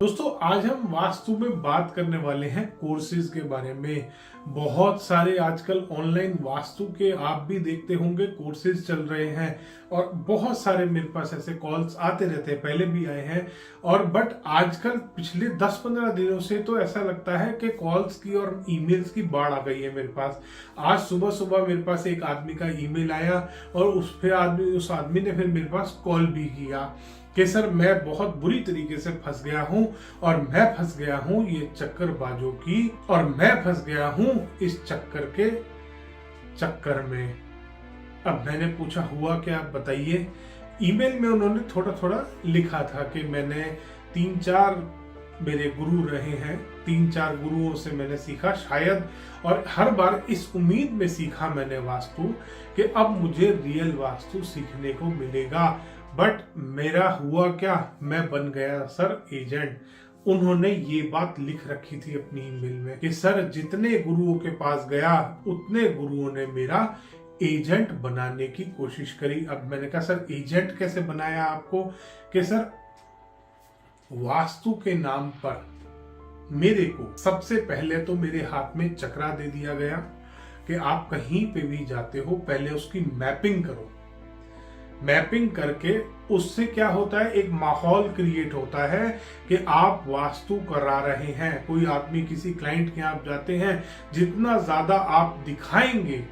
दोस्तों, आज हम वास्तु में बात करने वाले हैं कोर्सेज के बारे में। बहुत सारे आजकल ऑनलाइन वास्तु के आप भी देखते होंगे कोर्सेज चल रहे हैं और बहुत सारे मेरे पास ऐसे कॉल्स आते रहते हैं, पहले भी आए हैं। और बट आजकल पिछले 10-15 दिनों से तो ऐसा लगता है कि कॉल्स की और ईमेल्स की बाढ़ आ गई है मेरे पास। आज सुबह सुबह मेरे पास एक आदमी का ईमेल आया और उस आदमी ने फिर मेरे पास कॉल भी किया कि सर मैं बहुत बुरी तरीके से फंस गया हूं और मैं फंस गया हूं ये चक्करबाजों की, और मैं फंस गया हूं इस चक्कर में। अब मैंने पूछा हुआ क्या, आप बताइए। ईमेल में उन्होंने थोड़ा थोड़ा लिखा था कि मैंने 3-4 मेरे गुरु रहे हैं, 3-4 गुरुओं से मैंने सीखा शायद, और हर बार इस उम्मीद में सीखा मैंने वास्तु कि अब मुझे रियल वास्तु सीखने को मिलेगा। बट मेरा हुआ क्या, मैं बन गया सर एजेंट। उन्होंने ये बात लिख रखी थी अपनी ईमेल में कि सर जितने गुरुओं के पास गया उतने गुरुओं ने मेरा एजेंट बनाने की कोशिश करी। अब मैंने कहा सर एजेंट कैसे बनाया आपको, कि सर वास्तु के नाम पर मेरे को सबसे पहले तो मेरे हाथ में चक्रा दे दिया गया कि आप कहीं पे भी जाते हो पहले उसकी मैपिंग करो। मैपिंग करके उससे क्या होता है, एक माहौल क्रिएट होता है कि आप वास्तु करा रहे हैं। कोई आदमी किसी क्लाइंट के यहाँ जाते हैं, जितना ज्यादा आप दिखाएंगे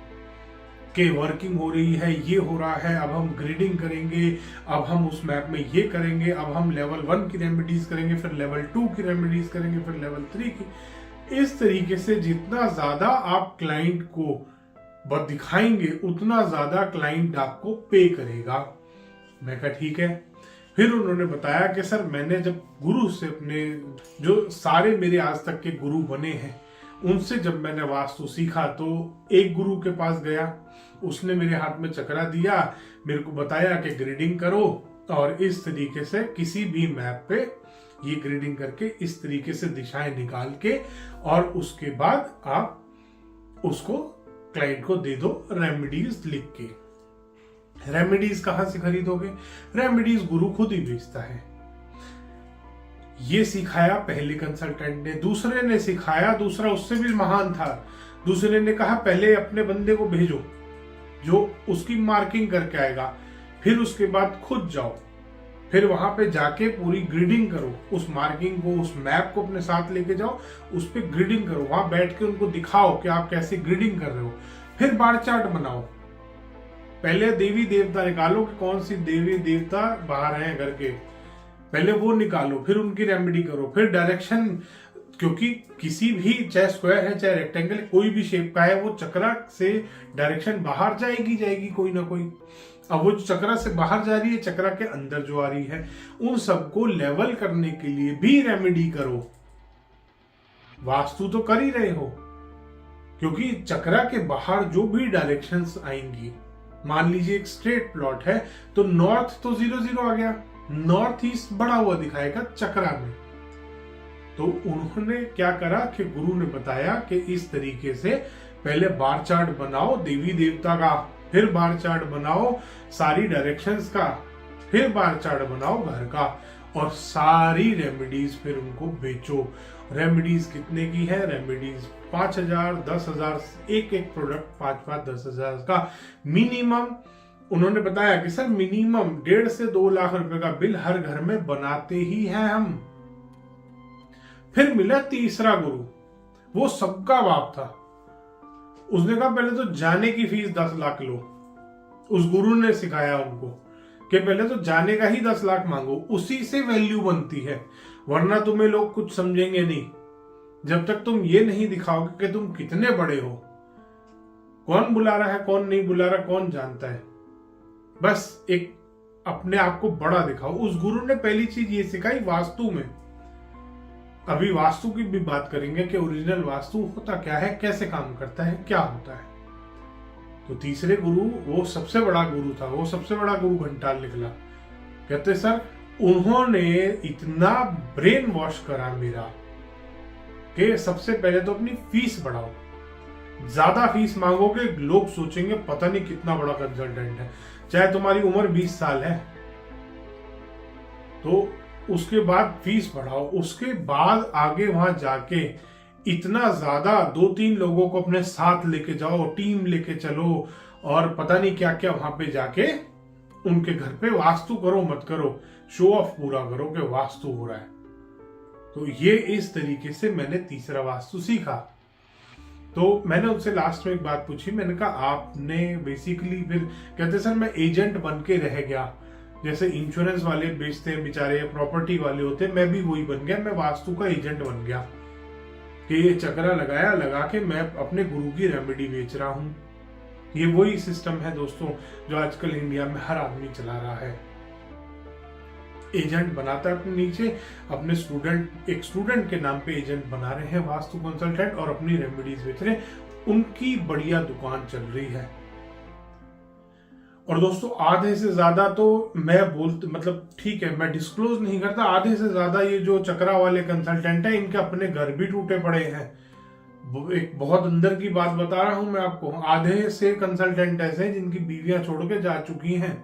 कि वर्किंग हो रही है, ये हो रहा है, अब हम ग्रिडिंग करेंगे, अब हम उस मैप में ये करेंगे, अब हम लेवल 1 की रेमेडीज करेंगे, फिर लेवल 2 की रेमेडीज करेंगे, फिर लेवल 3 की। इस तरीके से जितना ज्यादा आप क्लाइंट को दिखाएंगे उतना ज्यादा क्लाइंट आपको पे करेगा। मैं कहा ठीक है। फिर उन्होंने बताया कि सर मैंने जब गुरु से, अपने जो सारे मेरे आज तक के गुरु बने हैं उनसे जब मैंने वास्तु सीखा तो एक गुरु के पास गया, उसने मेरे हाथ में चक्रा दिया, मेरे को बताया कि ग्रिडिंग करो और इस तरीके से किसी भी मैप पे ये ग्रिडिंग करके इस तरीके से दिशाएं निकाल के, और उसके बाद आप उसको क्लाइंट को दे दो रेमेडीज लिख के। रेमेडीज कहां से खरीदोगे, रेमेडीज गुरु खुद ही बेचता है। ये सिखाया पहले कंसल्टेंट ने, दूसरे ने सिखाया, दूसरा उससे भी महान था। दूसरे ने कहा पहले अपने बंदे को भेजो जो उसकी मार्किंग करके आएगा, फिर उसके बाद खुद जाओ, फिर वहां पे जाके पूरी ग्रिडिंग करो, उस मार्किंग को, उस मैप को अपने साथ लेके जाओ, उस पे ग्रिडिंग करो, वहां बैठ के उनको दिखाओ कि आप कैसे ग्रिडिंग कर रहे हो। फिर बार चार्ट बनाओ, पहले देवी देवता निकालो कि कौन सी देवी देवता बाहर हैं घर के, पहले वो निकालो, फिर उनकी रेमेडी करो, फिर डायरेक्शन, क्योंकि किसी भी, चाहे स्क्वायर है चाहे रेक्टेंगल, कोई भी शेप का है, वो चक्रा से डायरेक्शन बाहर जाएगी कोई ना कोई। अब वो जो चक्रा से बाहर जा रही है, चक्रा के अंदर जो आ रही है, उन सबको लेवल करने के लिए भी रेमेडी करो। वास्तु तो कर ही रहे हो, क्योंकि चक्रा के बाहर जो भी डायरेक्शंस आएंगी, मान लीजिए एक स्ट्रेट प्लॉट है तो नॉर्थ तो 0-0 आ गया, नॉर्थ ईस्ट बढ़ा हुआ दिखाएगा चक्रा में। तो उन्होंने क्या करा कि गुरु ने बताया कि इस तरीके से पहले बार चार्ट बनाओ देवी देवता का, फिर बार चार्ट बनाओ सारी डायरेक्शंस का, फिर बार चार्ट बनाओ घर का, और सारी रेमेडीज फिर उनको बेचो। रेमेडीज कितने की है, रेमेडीज 5,000, 10,000, एक प्रोडक्ट 5-10,000 का मिनिमम। उन्होंने बताया कि सर मिनिमम 1.5 से 2 लाख रुपए का बिल हर घर में बनाते ही हैं हम। फिर मिला तीसरा गुरु, वो सबका बाप था। उसने कहा पहले तो जाने की फीस 10 लाख लो। उस गुरु ने सिखाया उनको कि पहले तो जाने का ही 10 लाख मांगो, उसी से वैल्यू बनती है, वरना तुम्हें लोग कुछ समझेंगे नहीं। जब तक तुम ये नहीं दिखाओगे कि तुम कितने बड़े हो, कौन बुला रहा है कौन नहीं बुला रहा कौन जानता है, बस एक अपने आप को बड़ा दिखाओ। उस गुरु ने पहली चीज ये सिखाई वास्तु में। अभी वास्तु की भी बात करेंगे कि ओरिजिनल वास्तु होता क्या है, कैसे काम करता है, क्या होता है। तो तीसरे गुरु, वो सबसे बड़ा गुरु था, वो सबसे बड़ा गुरु घंटाल निकला। कहते सर उन्होंने इतना ब्रेन वॉश करा मेरा कि सबसे पहले तो अपनी फीस बढ़ाओ, ज्यादा फीस मांगोगे लोग सोचेंगे पता नहीं कितना बड़ा कंसल्टेंट है। चाहे तुम्हारी उम्र 20 साल है तो उसके बाद फीस बढ़ाओ, उसके बाद आगे वहां जाके इतना ज्यादा 2-3 लोगों को अपने साथ लेके जाओ, टीम लेके चलो और पता नहीं क्या क्या वहां पे जाके उनके घर पे वास्तु करो मत करो, शो ऑफ पूरा करो कि वास्तु हो रहा है। तो ये इस तरीके से मैंने तीसरा वास्तु सीखा। तो मैंने उनसे लास्ट में एक बात पूछी, मैंने कहा आपने बेसिकली फिर, कहते सर मैं एजेंट बन के रह गया, जैसे इंश्योरेंस वाले बेचते हैं बेचारे, प्रॉपर्टी वाले होते हैं, मैं भी वही बन गया, मैं वास्तु का एजेंट बन गया कि ये चक्रा लगाया, लगा के मैं अपने गुरु की रेमेडी बेच रहा हूं। ये वही सिस्टम है दोस्तों जो आजकल इंडिया में हर आदमी चला रहा है। एजेंट बनाता है अपने नीचे, अपने स्टूडेंट, एक स्टूडेंट के नाम पे एजेंट बना रहे हैं वास्तु कंसल्टेंट और अपनी रेमेडीज बेच रहे हैं, उनकी बढ़िया दुकान चल रही है। और दोस्तों आधे से ज्यादा तो मैं मतलब ठीक है मैं डिस्क्लोज नहीं करता, आधे से ज्यादा ये जो चक्रा वाले कंसल्टेंट है इनके अपने घर भी टूटे पड़े हैं। एक बहुत अंदर की बात बता रहा हूं मैं आपको, आधे से कंसल्टेंट ऐसे हैं जिनकी बीवियां छोड़ के जा चुकी हैं,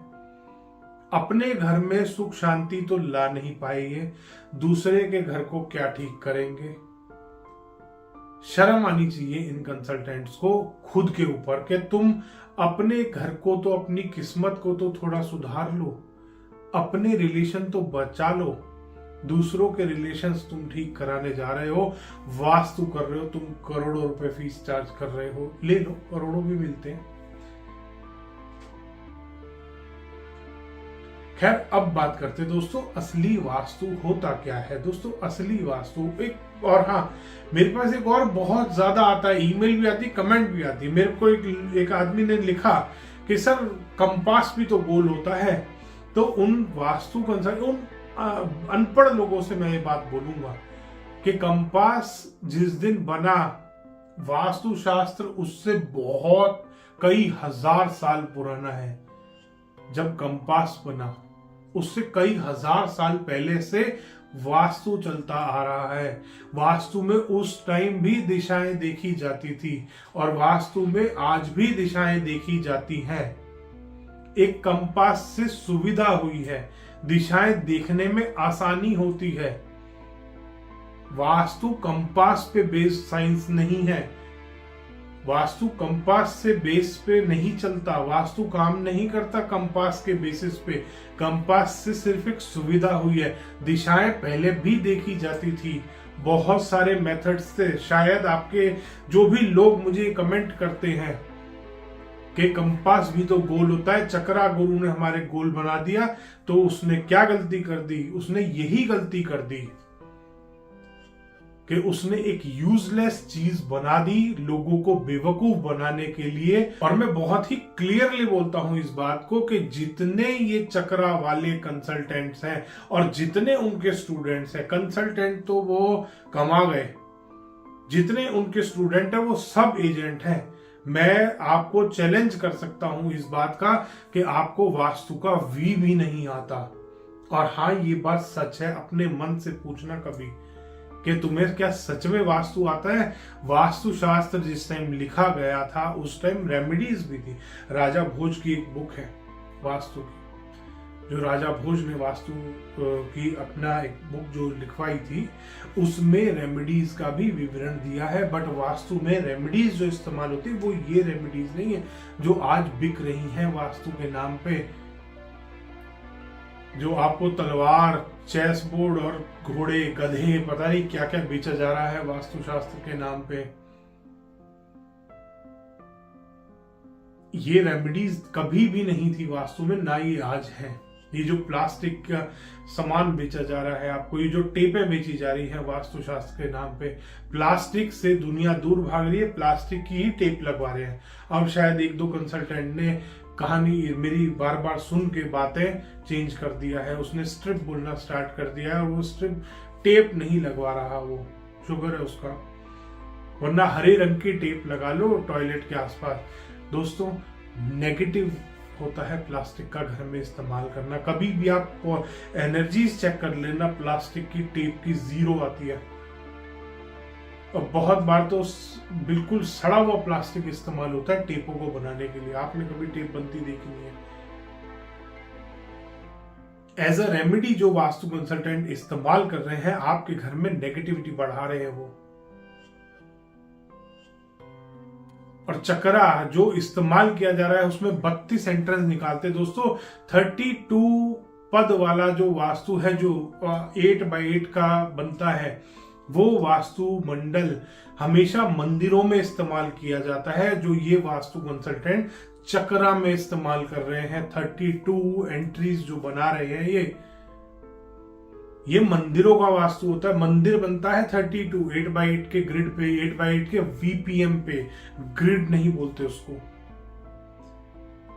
अपने घर में सुख शांति तो ला नहीं पाएंगे, दूसरे के घर को क्या ठीक करेंगे। शर्म आनी चाहिए इन कंसल्टेंट्स को खुद के ऊपर कि तुम अपने घर को तो, अपनी किस्मत को तो थोड़ा सुधार लो, अपने रिलेशन तो बचा लो, दूसरों के रिलेशंस तुम ठीक कराने जा रहे हो, वास्तु कर रहे हो, तुम करोड़ों रुपए फीस चार्ज कर रहे हो, ले लो, करोड़ों भी मिलते हैं। खैर अब बात करते दोस्तों असली वास्तु होता क्या है। दोस्तों असली वास्तु एक, और हाँ मेरे पास एक और बहुत ज्यादा आता है, ईमेल भी आती, कमेंट भी आती है। मेरे को एक आदमी ने लिखा कि सर कंपास भी तो गोल होता है। तो उन वास्तु कंसल्टेंट, उन अनपढ़ लोगों से मैं ये बात बोलूंगा कि कंपास जिस दिन बना, वास्तु शास्त्र उससे बहुत कई हजार साल पुराना है। जब कंपास बना उससे कई हजार साल पहले से वास्तु चलता आ रहा है। वास्तु में उस टाइम भी दिशाएं देखी जाती थी और वास्तु में आज भी दिशाएं देखी जाती हैं। एक कंपास से सुविधा हुई है, दिशाएं देखने में आसानी होती है। वास्तु कंपास पे बेस्ड साइंस नहीं है, वास्तु कंपास से बेस पे नहीं चलता, वास्तु काम नहीं करता कंपास के बेसिस पे। कंपास से सिर्फ एक सुविधा हुई है, दिशाएं पहले भी देखी जाती थी, बहुत सारे मेथड्स थे। शायद आपके जो भी लोग मुझे कमेंट करते हैं कि कंपास भी तो गोल होता है, चक्रा गुरु ने हमारे गोल बना दिया, तो उसने क्या गलती कर दी? उसने यही गलती कर दी कि उसने एक यूजलेस चीज बना दी लोगों को बेवकूफ बनाने के लिए। और मैं बहुत ही क्लियरली बोलता हूं इस बात को कि जितने ये चक्रा वाले कंसल्टेंट्स हैं और जितने उनके स्टूडेंट्स हैं, कंसल्टेंट तो वो कमा गए, जितने उनके स्टूडेंट हैं वो सब एजेंट हैं। मैं आपको चैलेंज कर सकता हूं इस बात का कि आपको वास्तु का वी भी नहीं आता। और हाँ ये बात सच है, अपने मन से पूछना कभी कि तुम्हें क्या सच में वास्तु आता है। वास्तु शास्त्र जिस टाइम लिखा गया था उस टाइम रेमेडीज भी थी। राजा भोज की एक बुक है वास्तु की, जो राजा भोज ने वास्तु की अपना एक बुक जो लिखवाई थी, उसमें रेमेडीज का भी विवरण दिया है। बट वास्तु में रेमेडीज जो इस्तेमाल होती है वो ये रेमेडीज नहीं है जो आज बिक रही हैं वास्तु के नाम पे, जो आपको तलवार, चेस बोर्ड और घोड़े, गधे, पता नहीं क्या क्या बेचा जा रहा है वास्तु शास्त्र के नाम पे। ये रेमेडीज कभी भी नहीं थी वास्तु में, ना ये आज है। ये जो प्लास्टिक का सामान बेचा जा रहा है आपको, ये जो टेपें बेची जा रही है वास्तु शास्त्र के नाम पे, प्लास्टिक से दुनिया दूर भाग रही है, प्लास्टिक की ही टेप लगवा रहे हैं। अब शायद एक दो कंसल्टेंट ने कहानी मेरी बार बार सुन के बातें चेंज कर दिया है, उसने स्ट्रिप बोलना स्टार्ट कर दिया है और वो स्ट्रिप टेप नहीं लगवा रहा, वो शुगर है उसका, वरना हरे रंग की टेप लगा लो टॉयलेट के आसपास। दोस्तों नेगेटिव होता है प्लास्टिक का घर में इस्तेमाल करना। कभी भी आप एनर्जीज चेक कर लेना, प्लास्टिक की टेप की 0 आती है। और बहुत बार तो बिल्कुल सड़ा हुआ प्लास्टिक इस्तेमाल होता है टेपों को बनाने के लिए। आपने कभी टेप बनती देखी नहीं है। एज अ रेमेडी जो वास्तु कंसल्टेंट इस्तेमाल कर रहे हैं, आपके घर में नेगेटिविटी बढ़ा रहे हैं वो। और चक्रा जो इस्तेमाल किया जा रहा है उसमें 32 एंट्रेंस निकालते दोस्तों। 32 पद वाला जो वास्तु है, जो 8x8 का बनता है, वो वास्तु मंडल हमेशा मंदिरों में इस्तेमाल किया जाता है। जो ये वास्तु कंसल्टेंट चक्रा में इस्तेमाल कर रहे हैं, 32 एंट्रीज जो बना रहे हैं, ये मंदिरों का वास्तु होता है। मंदिर बनता है 32 8x8 के ग्रिड पे, 8x8 के वीपीएम पे। ग्रिड नहीं बोलते उसको,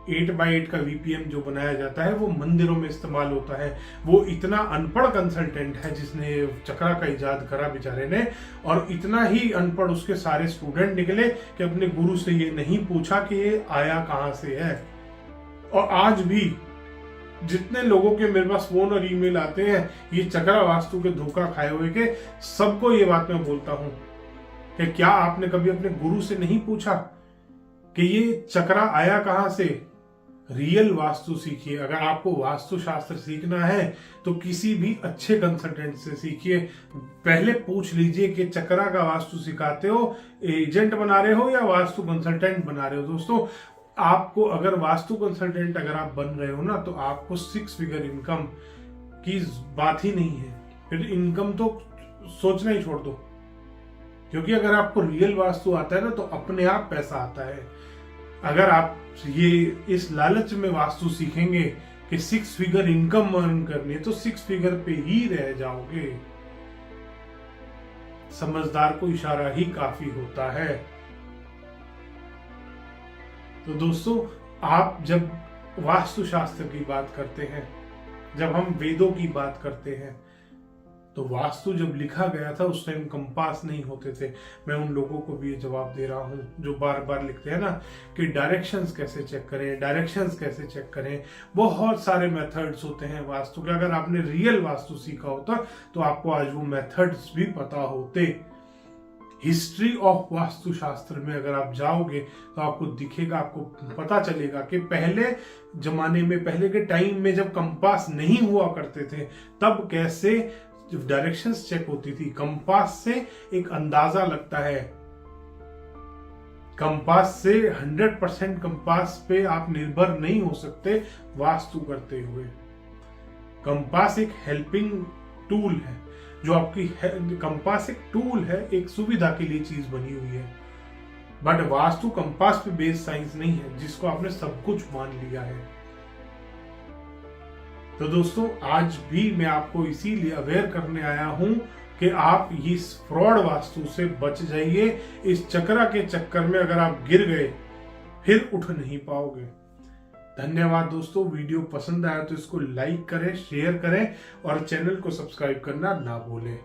8x8 का वीपीएम जो बनाया जाता है वो मंदिरों में इस्तेमाल होता है। वो इतना अनपढ़ कंसल्टेंट है जिसने चक्रा का इजाद करा बेचारे ने, और इतना ही अनपढ़ उसके सारे स्टूडेंट निकले कि अपने गुरु से ये नहीं पूछा कि ये आया कहां से है। और आज भी जितने लोगों के मेरे पास फोन और ईमेल आते हैं ये चक्रा वास्तु के धोखा खाए हुए के, सबको ये बात मैं बोलता हूं कि क्या आपने कभी अपने गुरु से नहीं पूछा कि ये चक्रा आया कहां से। रियल वास्तु सीखिए। अगर आपको वास्तु शास्त्र सीखना है तो किसी भी अच्छे कंसल्टेंट से सीखिए। पहले पूछ लीजिए कि चक्रा का वास्तु सिखाते हो, एजेंट बना रहे हो या वास्तु कंसल्टेंट बना रहे हो। दोस्तों, आपको अगर वास्तु कंसल्टेंट अगर आप बन रहे हो ना, तो आपको 6 फिगर इनकम की बात ही नहीं है। फिर इनकम तो सोचना ही छोड़ दो, क्योंकि अगर आपको रियल वास्तु आता है ना तो अपने आप पैसा आता है। अगर आप ये इस लालच में वास्तु सीखेंगे कि 6 फिगर इनकम अर्न करनी है, तो 6 फिगर पे ही रह जाओगे। समझदार को इशारा ही काफी होता है। तो दोस्तों, आप जब वास्तु शास्त्र की बात करते हैं, जब हम वेदों की बात करते हैं, तो वास्तु जब लिखा गया था उस टाइम कंपास नहीं होते थे। मैं उन लोगों को भी ये जवाब दे रहा हूं जो बार बार लिखते हैं ना कि डायरेक्शंस कैसे चेक करें, डायरेक्शंस कैसे चेक करें। बहुत सारे मेथड्स होते हैं वास्तु के। अगर आपने रियल वास्तु सीखा होता तो आपको आज वो मेथड्स भी पता होते। हिस्ट्री ऑफ वास्तु शास्त्र में अगर आप जाओगे तो आपको दिखेगा, आपको पता चलेगा कि पहले जमाने में, पहले के टाइम में जब कंपास नहीं हुआ करते थे, तब कैसे डायरेक्शंस चेक होती थी। कंपास से एक अंदाजा लगता है। कंपास से 100% कंपास पे आप निर्भर नहीं हो सकते वास्तु करते हुए। कंपास एक हेल्पिंग टूल है, जो आपकी कंपास एक टूल है, एक सुविधा के लिए चीज बनी हुई है। बट वास्तु कंपास पे बेस्ड साइंस नहीं है, जिसको आपने सब कुछ मान लिया है। तो दोस्तों, आज भी मैं आपको इसीलिए अवेयर करने आया हूं कि आप इस फ्रॉड वास्तु से बच जाइए। इस चक्रा के चक्कर में अगर आप गिर गए फिर उठ नहीं पाओगे। धन्यवाद दोस्तों। वीडियो पसंद आया तो इसको लाइक करें, शेयर करें और चैनल को सब्सक्राइब करना ना भूलें।